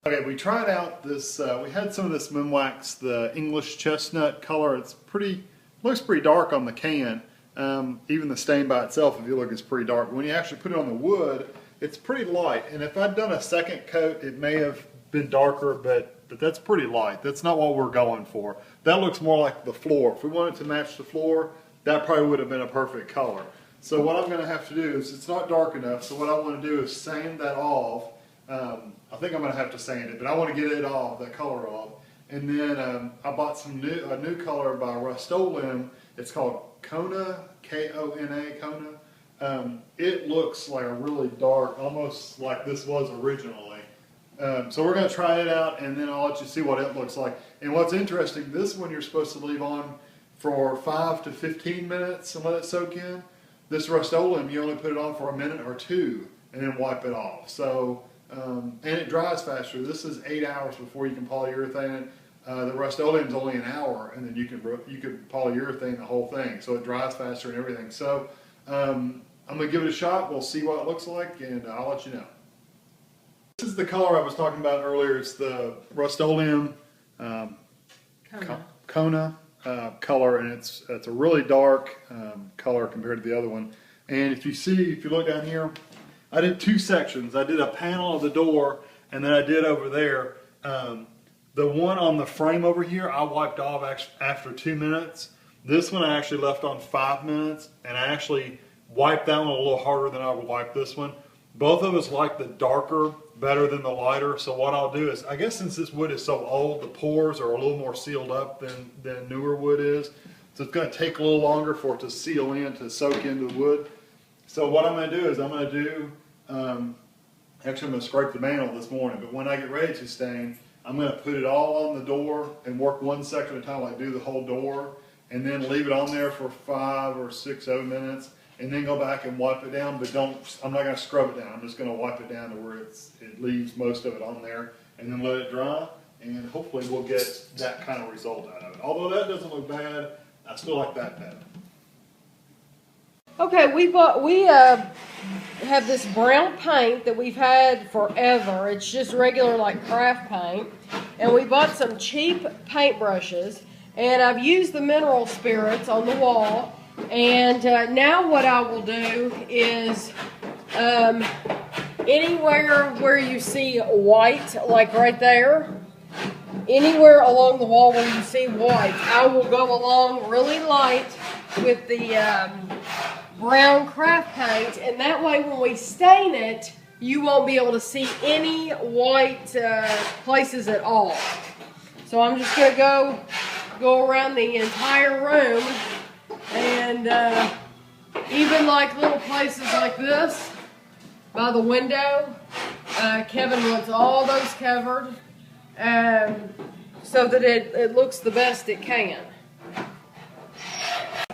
Okay, we tried out this, we had some of this Minwax, the English chestnut color. It's pretty, looks pretty dark on the can. Even the stain by itself, if you look, is pretty dark. But when you actually put it on the wood, it's pretty light. And if I'd done a second coat, it may have been darker, but that's pretty light. That's not what we're going for. That looks more like the floor. If we wanted to match the floor, that probably would have been a perfect color. So what I'm going to have to do is, it's not dark enough, so what I want to do is sand that off. I think I'm going to have to sand it, but I want to get it off, that color off. And then I bought a new color by Rust-Oleum. It's called Kona, K-O-N-A, Kona. It looks like a really dark, almost like this was originally. So we're going to try it out, and then I'll let you see what it looks like. And what's interesting, this one you're supposed to leave on for 5 to 15 minutes and let it soak in. This Rust-Oleum, you only put it on for a minute or two and then wipe it off. So, and it dries faster. This is 8 hours before you can polyurethane it. The Rust-Oleum is only an hour, and then you can polyurethane the whole thing. So it dries faster and everything. So I'm going to give it a shot. We'll see what it looks like, and I'll let you know. This is the color I was talking about earlier. It's the Rust-Oleum Kona color, and it's a really dark color compared to the other one. And if you look down here, I did two sections. I did a panel of the door, and then I did over there. The one on the frame over here, I wiped off after 2 minutes. This one I actually left on 5 minutes, and I actually wiped that one a little harder than I would wipe this one. Both of us like the darker better than the lighter, so what I'll do is, I guess since this wood is so old, the pores are a little more sealed up than newer wood is. So it's going to take a little longer for it to seal in, to soak into the wood. So what I'm going to do is actually I'm going to scrape the mantle this morning, but when I get ready to stain, I'm going to put it all on the door and work one section at a time, like do the whole door, and then leave it on there for 5 or 6, 7 minutes, and then go back and wipe it down, but I'm not going to scrub it down. I'm just going to wipe it down to where it leaves most of it on there, and then let it dry, and hopefully we'll get that kind of result out of it. Although that doesn't look bad, I still like that better. Okay, we have this brown paint that we've had forever. It's just regular like craft paint, and we bought some cheap paint brushes, and I've used the mineral spirits on the wall. And now what I will do is anywhere where you see white, like right there, anywhere along the wall where you see white, I will go along really light with the brown craft paint, and that way when we stain it, you won't be able to see any white places at all. So I'm just going to go around the entire room, and even like little places like this by the window, Kevin wants all those covered so that it looks the best it can.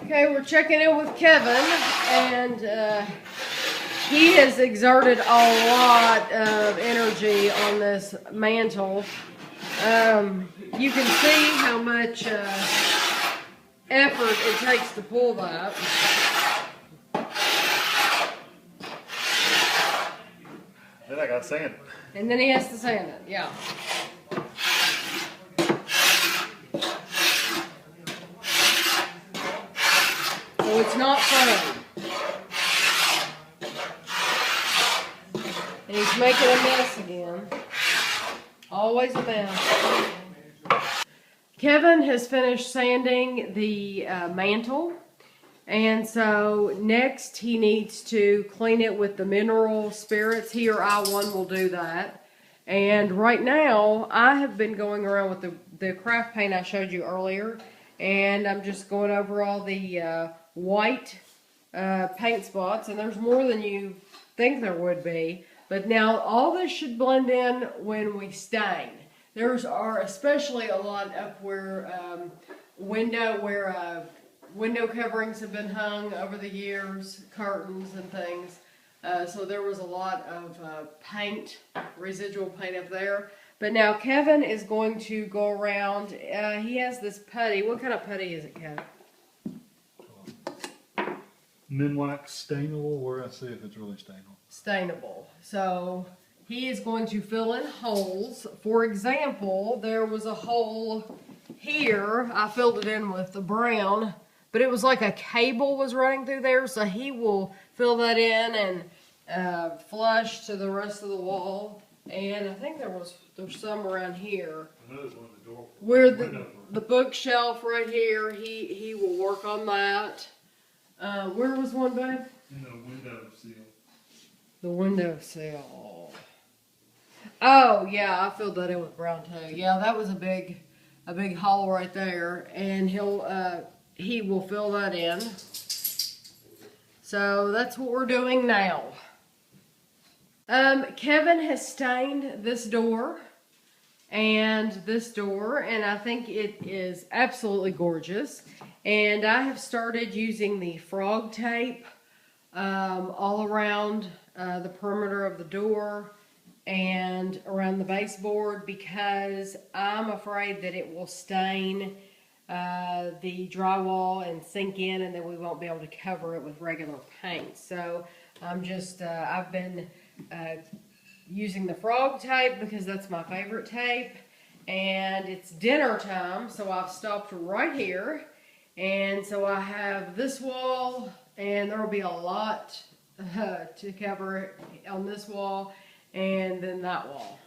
Okay, we're checking in with Kevin, and he has exerted a lot of energy on this mantle. You can see how much effort it takes to pull that. Then I got to sand it. And then he has to sand it, yeah. So it's not fun. And he's making a mess again. Always a mess. Kevin has finished sanding the mantle, and so next he needs to clean it with the mineral spirits. He or I, one will do that. And right now I have been going around with the craft paint I showed you earlier, and I'm just going over all the white paint spots, and there's more than you think there would be. But now all this should blend in when we stain. There are especially a lot up where window coverings have been hung over the years, curtains and things. So there was a lot of paint, residual paint up there. But now Kevin is going to go around. He has this putty. What kind of putty is it, Kevin? Minwax stainable. Where I see if it's really stainable. Stainable. So he is going to fill in holes. For example, there was a hole here. I filled it in with the brown, but it was like a cable was running through there, so he will fill that in and flush to the rest of the wall. And I think there's some around here. Where the bookshelf right here, he will work on that. Where was one, babe? In the window seal. The window sill. Oh yeah, I filled that in with brown too. Yeah, that was a big hole right there, and he will fill that in. So that's what we're doing now. Kevin has stained this door and this door, and I think it is absolutely gorgeous. And I have started using the frog tape all around the perimeter of the door and around the baseboard, because I'm afraid that it will stain the drywall and sink in, and then we won't be able to cover it with regular paint. So I'm just, I've been using the frog tape because that's my favorite tape, and it's dinner time, so I've stopped right here. And so I have this wall, and there will be a lot to cover on this wall, and then that wall.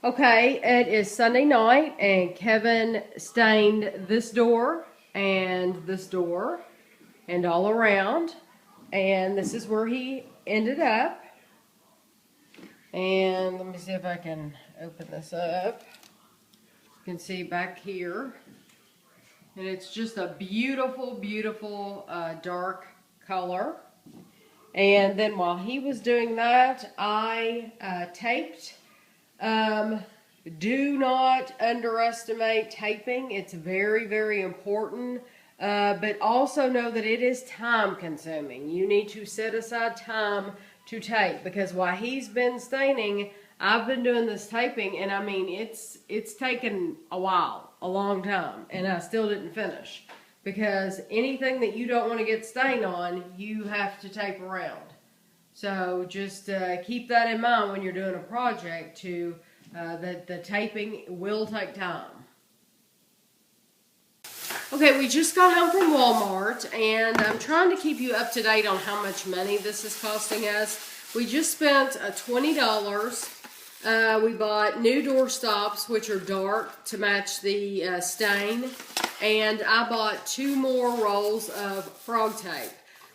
Okay, it is Sunday night, and Kevin stained this door, and all around, and this is where he ended up. And let me see if I can open this up. You can see back here. And it's just a beautiful, beautiful dark color. And then while he was doing that, I taped. Do not underestimate taping. It's very, very important. But also know that it is time consuming. You need to set aside time to tape, because while he's been staining, I've been doing this taping, and I mean, it's taken a while, a long time, and I still didn't finish, because anything that you don't want to get stain on, you have to tape around. So just keep that in mind when you're doing a project, that the taping will take time. Okay, we just got home from Walmart, and I'm trying to keep you up to date on how much money this is costing us. We just spent $20. We bought new door stops, which are dark to match the stain, and I bought 2 more rolls of frog tape.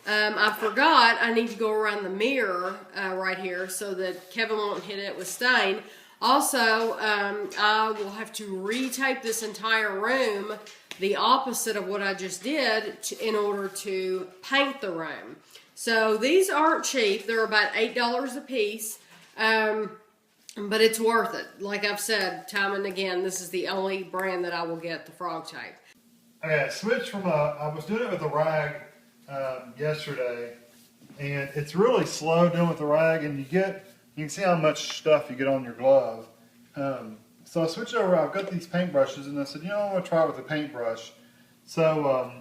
I forgot I need to go around the mirror right here so that Kevin won't hit it with stain. Also, I will have to retape this entire room the opposite of what I just did in order to paint the room. So these aren't cheap. They're about $8 a piece, but it's worth it. Like I've said time and again, this is the only brand that I will get the frog tape. Okay, I switched from I was doing it with a rag yesterday, and it's really slow doing with the rag, and you can see how much stuff you get on your glove. So I switched over. I've got these paintbrushes, and I said, I want to try it with a paintbrush. So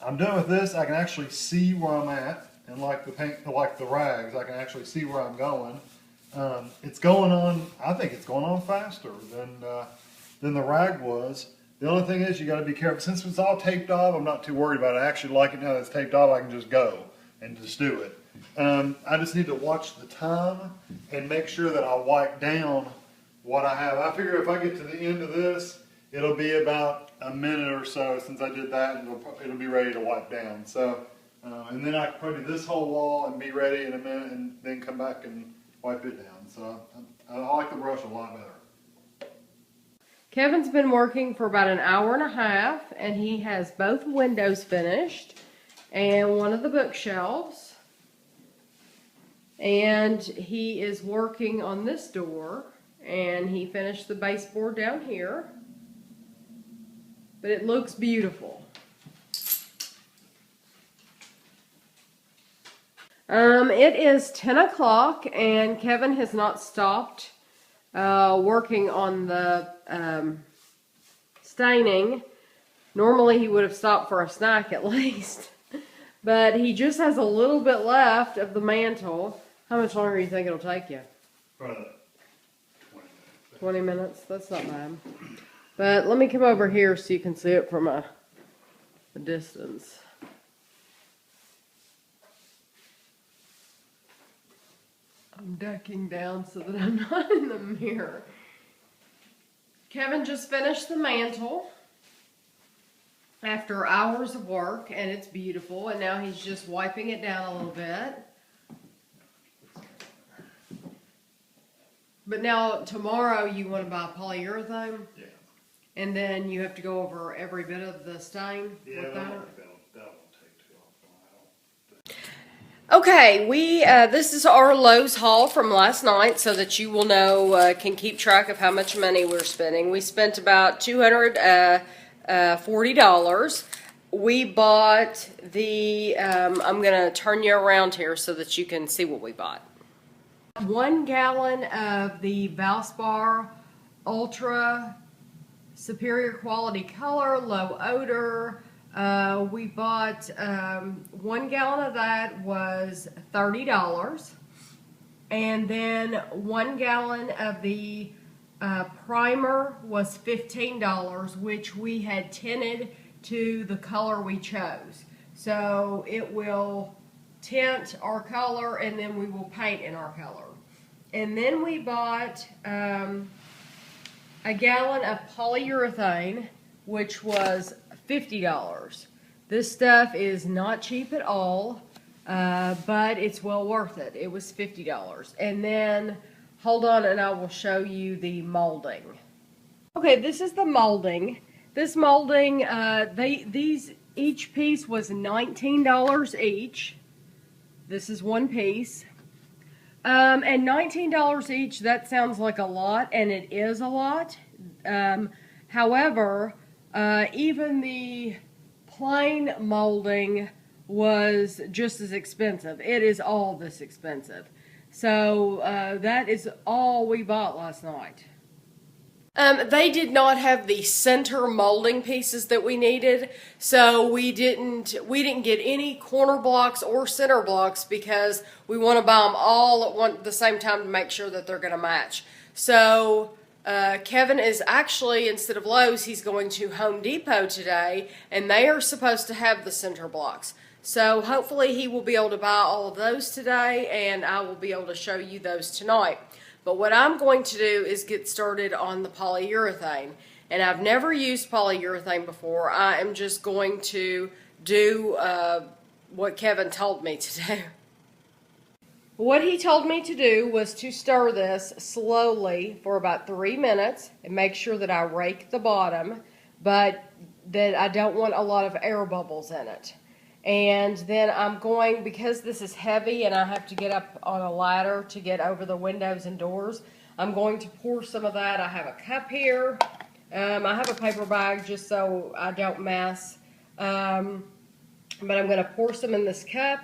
I'm doing with this. I can actually see where I'm at, and like the rags, I can actually see where I'm going. It's going on. I think it's going on faster than the rag was. The only thing is, you got to be careful. Since it's all taped off, I'm not too worried about it. I actually like it now that it's taped off. I can just go and just do it. I just need to watch the time and make sure that I wipe down what I have. I figure if I get to the end of this, it'll be about a minute or so since I did that, and it'll be ready to wipe down. So, and then I can probably do this whole wall and be ready in a minute, and then come back and wipe it down. So I like the brush a lot better. Kevin's been working for about an hour and a half, and he has both windows finished and one of the bookshelves. And he is working on this door, and he finished the baseboard down here. But it looks beautiful. It is 10 o'clock, and Kevin has not stopped working on the staining. Normally he would have stopped for a snack at least. But he just has a little bit left of the mantle. How much longer do you think it'll take you? Probably 20 minutes? That's not bad. But let me come over here so you can see it from a distance. I'm ducking down so that I'm not in the mirror. Kevin just finished the mantle after hours of work, and it's beautiful, and now he's just wiping it down a little bit. But now tomorrow you want to buy polyurethane? Yeah. And then you have to go over every bit of the stain with that? That won't take too long. Okay, this is our Lowe's haul from last night so that you will know, can keep track of how much money we're spending. We spent about $240. We bought the, I'm going to turn you around here so that you can see what we bought. 1 gallon of the Valspar Ultra Superior Quality Color, Low Odor. We bought 1 gallon of that was $30. And then 1 gallon of the primer was $15, which we had tinted to the color we chose. So it will tint our color and then we will paint in our color. And then we bought a gallon of polyurethane, which was $50. This stuff is not cheap at all, but it's well worth it. It was $50. And then, hold on and I will show you the molding. Okay, this is the molding. This molding, each piece was $19 each. This is one piece. And $19 each, that sounds like a lot, and it is a lot. However, even the plain molding was just as expensive. It is all this expensive. So that is all we bought last night. They did not have the center molding pieces that we needed, so we didn't get any corner blocks or center blocks because we want to buy them all at the same time to make sure that they're going to match. So Kevin is actually, instead of Lowe's, he's going to Home Depot today, and they are supposed to have the center blocks. So hopefully he will be able to buy all of those today, and I will be able to show you those tonight. But what I'm going to do is get started on the polyurethane. And I've never used polyurethane before. I am just going to do what Kevin told me to do. What he told me to do was to stir this slowly for about 3 minutes and make sure that I rake the bottom, but that I don't want a lot of air bubbles in it. And then I'm going, because this is heavy and I have to get up on a ladder to get over the windows and doors, I'm going to pour some of that. I have a cup here. I have a paper bag just so I don't mess. But I'm going to pour some in this cup,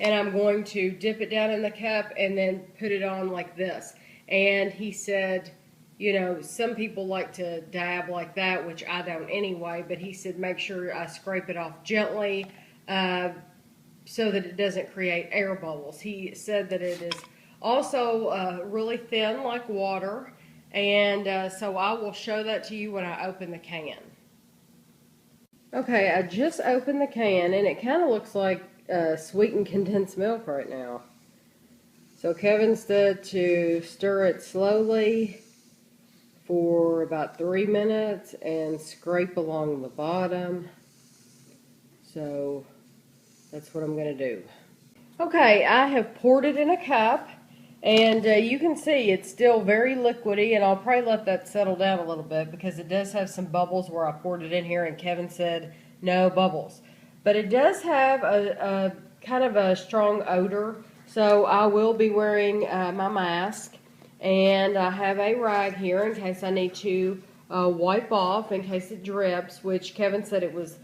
and I'm going to dip it down in the cup and then put it on like this. And he said, you know, some people like to dab like that, which I don't anyway, but he said make sure I scrape it off gently, so that it doesn't create air bubbles. He said that it is also really thin like water, and so I will show that to you when I open the can. Okay, I just opened the can, and it kind of looks like sweetened condensed milk right now. So Kevin said to stir it slowly for about 3 minutes and scrape along the bottom. So that's what I'm going to do. Okay, I have poured it in a cup, and you can see it's still very liquidy, and I'll probably let that settle down a little bit because it does have some bubbles where I poured it in here and Kevin said no bubbles. But it does have a kind of a strong odor, so I will be wearing my mask, and I have a rag here in case I need to wipe off in case it drips, which Kevin said it was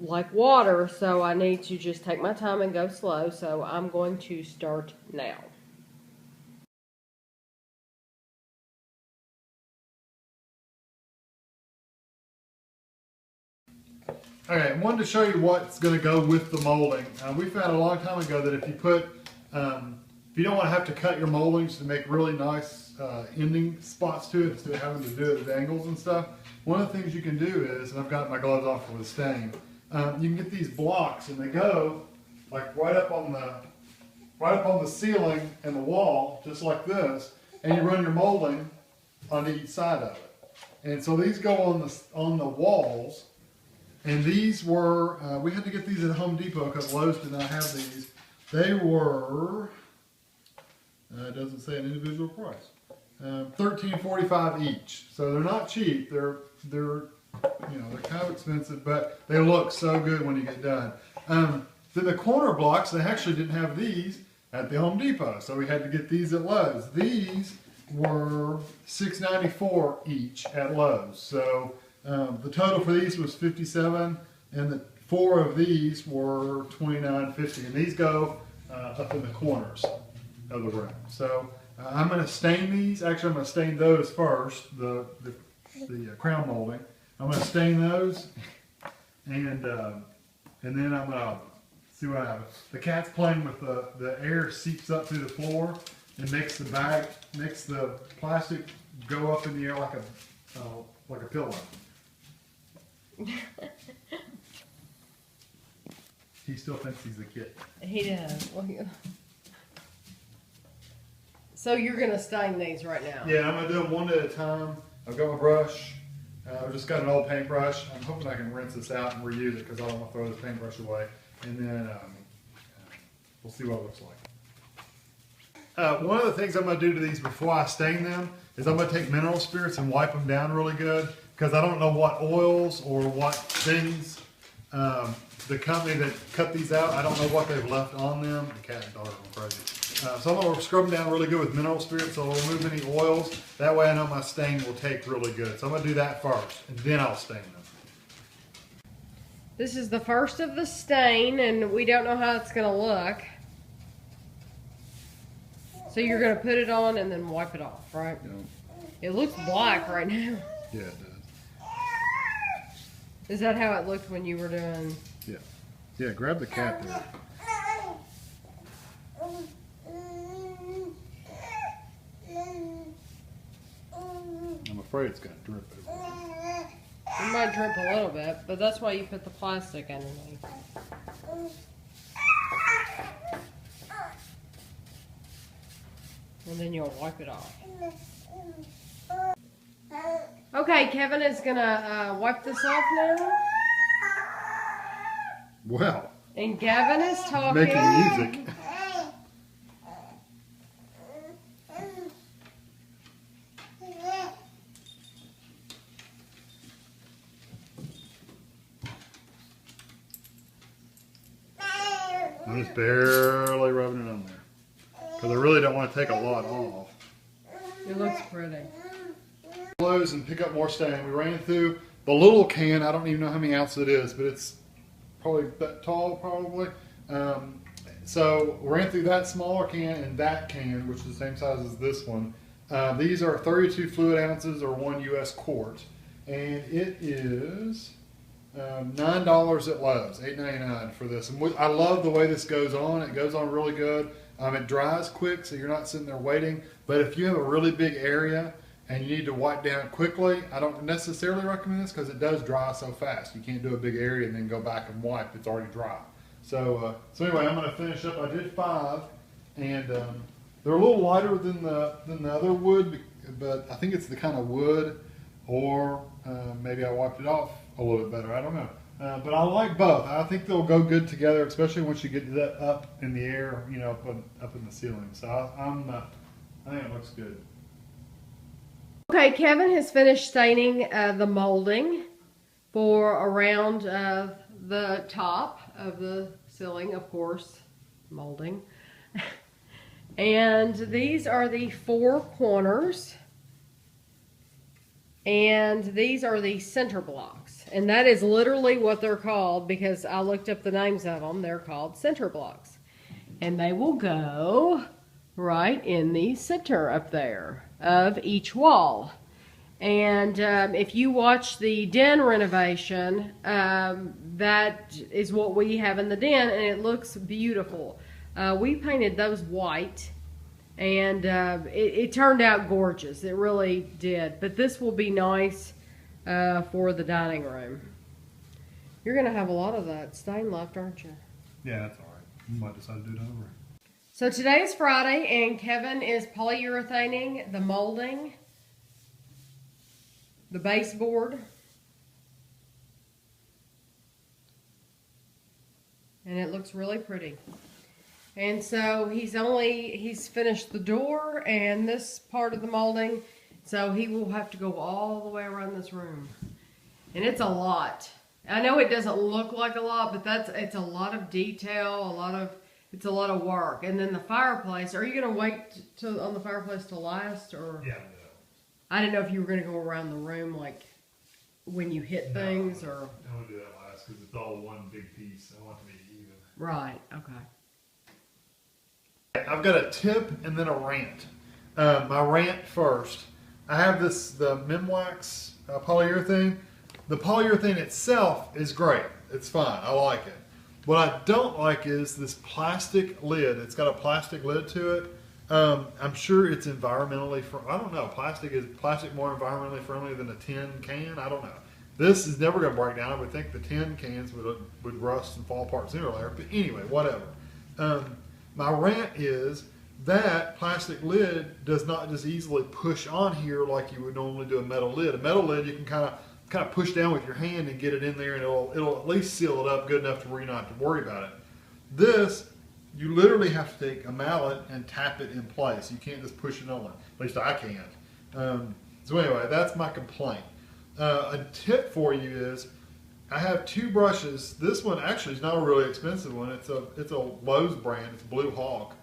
like water, so I need to just take my time and go slow, so I'm going to start now. Okay, I wanted to show you what's going to go with the molding. We found a long time ago that if you put if you don't want to have to cut your moldings to make really nice ending spots to it instead of having to do it at angles and stuff, one of the things you can do is, and I've got my gloves off for the stain, you can get these blocks and they go like right up on the ceiling and the wall, just like this, and you run your molding on each side of it. And so these go on the walls, and these were, we had to get these at Home Depot because Lowe's did not have these. They were, it doesn't say an individual price, $13.45 each. So they're not cheap. They're kind of expensive, but they look so good when you get done. Then the corner blocks, they actually didn't have these at the Home Depot, so we had to get these at Lowe's. These were $6.94 each at Lowe's. So the total for these was $57, and the 4 of these were $29.50, and these go up in the corners of the room. So I'm going to stain these. Actually, I'm going to stain those first, the crown molding. I'm going to stain those, and then I'm going to see what happens. The cat's playing with the air seeps up through the floor and makes the plastic go up in the air like a pillow. He still thinks he's a kid. He does. So you're gonna stain these right now? Yeah, I'm gonna do them one at a time. I've got my brush. I've just got an old paintbrush. I'm hoping I can rinse this out and reuse it because I don't want to throw this paintbrush away. And then we'll see what it looks like. One of the things I'm going to do to these before I stain them is I'm going to take mineral spirits and wipe them down really good, because I don't know what oils or what things the company that cut these out, I don't know what they've left on them. The cat and dog are crazy. So I'm going to scrub them down really good with mineral spirits so I'll remove any oils. That way I know my stain will take really good. So I'm going to do that first, and then I'll stain them. This is the first of the stain, and we don't know how it's going to look. So you're going to put it on and then wipe it off, right? Yeah. It looks black right now. Yeah, it does. Is that how it looked when you were doing... Yeah. Yeah, grab the cat there. I'm afraid it's going to drip over. It might drip a little bit, but that's why you put the plastic underneath. And then you'll wipe it off. Okay, Kevin is gonna wipe this off now. Well. And Gavin is talking. Making music. I'm just barely rubbing it on there because I really don't want to take a lot off. It looks pretty. Close and pick up more stain. We ran through the little can. I don't even know how many ounces it is, but it's probably that tall, probably. So we ran through that smaller can and that can, which is the same size as this one. These are 32 fluid ounces or 1 U.S. quart, and it is $9 at Lowe's, $8.99 for this. And I love the way this goes on. It goes on really good. It dries quick, so you're not sitting there waiting. But if you have a really big area and you need to wipe down quickly, I don't necessarily recommend this because it does dry so fast. You can't do a big area and then go back and wipe. It's already dry. So anyway, I'm going to finish up. I did 5, and they're a little lighter than the other wood, but I think it's the kind of wood, or maybe I wiped it off a little bit better. I don't know. But I like both. I think they'll go good together, especially once you get that up in the air, you know, up in the ceiling. So I think it looks good. Okay, Kevin has finished staining the molding for around the top of the ceiling, of course, molding. And these are the 4 corners. And these are the center blocks. And that is literally what they're called because I looked up the names of them. They're called center blocks. And they will go right in the center up there of each wall. And if you watch the den renovation, that is what we have in the den, and it looks beautiful. We painted those white, And it turned out gorgeous. It really did. But this will be nice for the dining room. You're going to have a lot of that stain left, aren't you? Yeah, that's all right. You might decide to do it over. So today is Friday, and Kevin is polyurethaning the molding, the baseboard, and it looks really pretty. And so he's finished the door and this part of the molding, so he will have to go all the way around this room. And it's a lot. I know it doesn't look like a lot, but it's a lot of detail, it's a lot of work. And then the fireplace, are you going to wait on the fireplace to last? Or Yeah. I didn't know if you were going to go around the room like when you hit things or. I want to do that last because it's all one big piece. I want it to be even. Right, okay. I've got a tip and then a rant. My rant first. I have the Minwax polyurethane. The polyurethane itself is great. It's fine. I like it. What I don't like is this plastic lid. It's got a plastic lid to it. I'm sure it's environmentally I don't know. Is plastic more environmentally friendly than a tin can? I don't know. This is never going to break down. I would think the tin cans would rust and fall apart sooner or later. But anyway, whatever. My rant is that plastic lid does not just easily push on here like you would normally do a metal lid. A metal lid you can kind of push down with your hand and get it in there, and it'll at least seal it up good enough to where you don't have to worry about it. This, you literally have to take a mallet and tap it in place. You can't just push it on. At least I can't. So anyway, that's my complaint. A tip for you is, I have two brushes. This one actually is not a really expensive one. It's a Lowe's brand. It's a Blue Hawk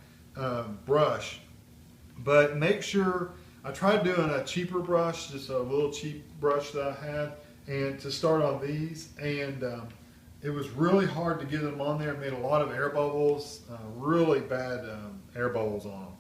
brush. But make sure, I tried doing a cheaper brush, just a little cheap brush that I had, and to start on these, and it was really hard to get them on there. It made a lot of air bubbles, really bad air bubbles on them.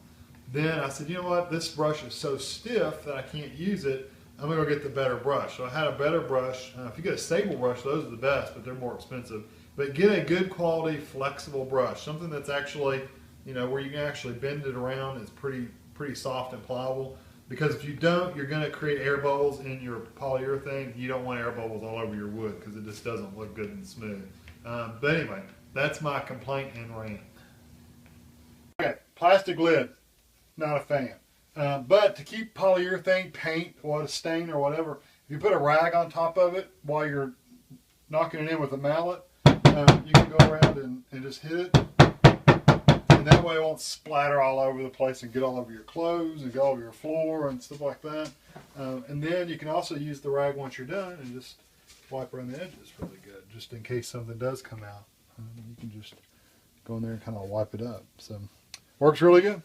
Then I said, you know what, this brush is so stiff that I can't use it. I'm going to go get the better brush. So I had a better brush. If you get a stable brush, those are the best, but they're more expensive. But get a good quality, flexible brush, something that's actually, where you can actually bend it around. It's pretty soft and pliable. Because if you don't, you're going to create air bubbles in your polyurethane. You don't want air bubbles all over your wood because it just doesn't look good and smooth. But anyway, that's my complaint and rant. Okay, plastic lid, not a fan. But to keep polyurethane paint, a stain or whatever, if you put a rag on top of it while you're knocking it in with a mallet, you can go around and just hit it. And that way it won't splatter all over the place and get all over your clothes and go all over your floor and stuff like that. And then you can also use the rag once you're done and just wipe around the edges really good, just in case something does come out. You can just go in there and kind of wipe it up. So works really good.